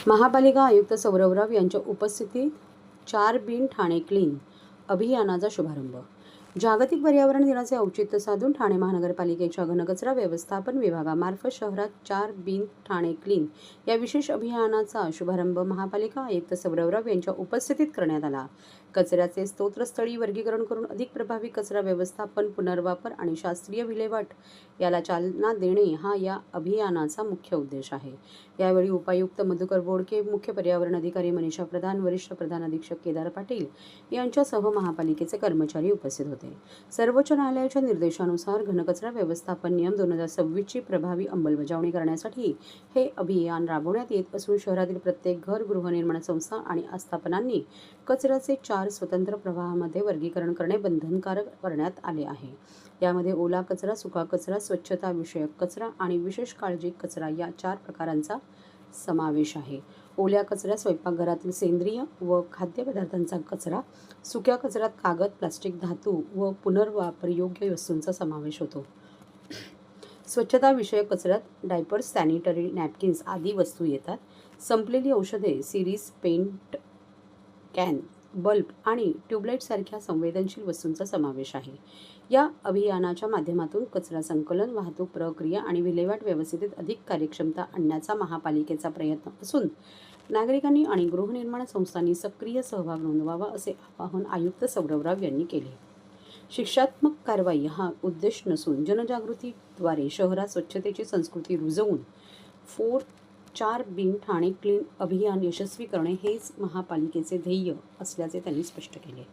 महापालिका आयुक्त सौरभराव यांच्या उपस्थितीत 4 बिन ठाणे क्लीन अभियानाचा शुभारंभ. जागतिक पर्यावरण दिनाचे औचित्य साधून ठाणे महानगरपालिकेच्या घनकचरा व्यवस्थापन विभागामार्फत शहरात 4 बिन ठाणे क्लीन या विशेष अभियानाचा शुभारंभ महापालिका आयुक्त सौरभराव यांच्या उपस्थितीत करण्यात आला. कचऱ्याचे स्तोत्रस्थळी वर्गीकरण करून अधिक प्रभावी कचरा व्यवस्थापन, पुनर्वापर आणि शास्त्रीय विल्हेवाट याला चालना देणे हा या अभियानाचा मुख्य उद्देश आहे. यावेळी उपायुक्त मधुकर बोडके, मुख्य पर्यावरण अधिकारी मनीषा प्रधान, वरिष्ठ प्रधान अधीक्षक केदार पाटील यांच्यासह महापालिकेचे कर्मचारी उपस्थित होते. सर्वोच्च न्यायालयाच्या निर्देशानुसार घनकचरा व्यवस्थापन नियम 2026ची प्रभावी अंमलबजावणी करण्यासाठी हे अभियान राबवण्यात येत असून शहरातील प्रत्येक घर, गृहनिर्माण संस्था आणि आस्थापनांनी कचऱ्याचे 4 स्वतंत्र प्रवाहामध्ये वर्गीकरण करणे बंधनकारक करण्यात आले आहे. यामध्ये ओला कचरा, सुका कचरा, स्वच्छता विषयक कचरा आणि विशेष काळजी कचरा या 4 प्रकारांचा समावेश आहे. ओल्या कचऱ्यात स्वयंपाकघरातील सेंद्रिय व खाद्यपदार्थांचा कचरा, सुक्या कचऱ्यात कागद, प्लास्टिक, धातू व पुनर्वापरयोग्य वस्तूंचा समावेश होतो. स्वच्छता विषयक कचऱ्यात डायपर्स, सॅनिटरी नॅपकिन्स आदी वस्तू येतात. संपलेली औषधे, सिरीज, पेंट कॅन, बल्ब आणि ट्यूबलाईट सारख्या संवेदनशील वस्तूंचा समावेश आहे. या अभियानाच्या माध्यमातून कचरा संकलन, वाहतूक प्रक्रिया आणि विल्हेवाट व्यवस्थेत अधिक कार्यक्षमता आणण्याचा महापालिकेचा प्रयत्न असून नागरिकांनी आणि गृहनिर्माण संस्थांनी सक्रिय सहभाग नोंदवावा असे आवाहन आयुक्त सौरभराव यांनी केले. शिक्षात्मक कारवाई हा उद्देश नसून जनजागृतीद्वारे शहरात स्वच्छतेची संस्कृती रुजवून 4 बिन ठाणे क्लीन अभियान यशस्वी करणे हेच महापालिकेचे ध्येय असल्याचे त्यांनी स्पष्ट केले.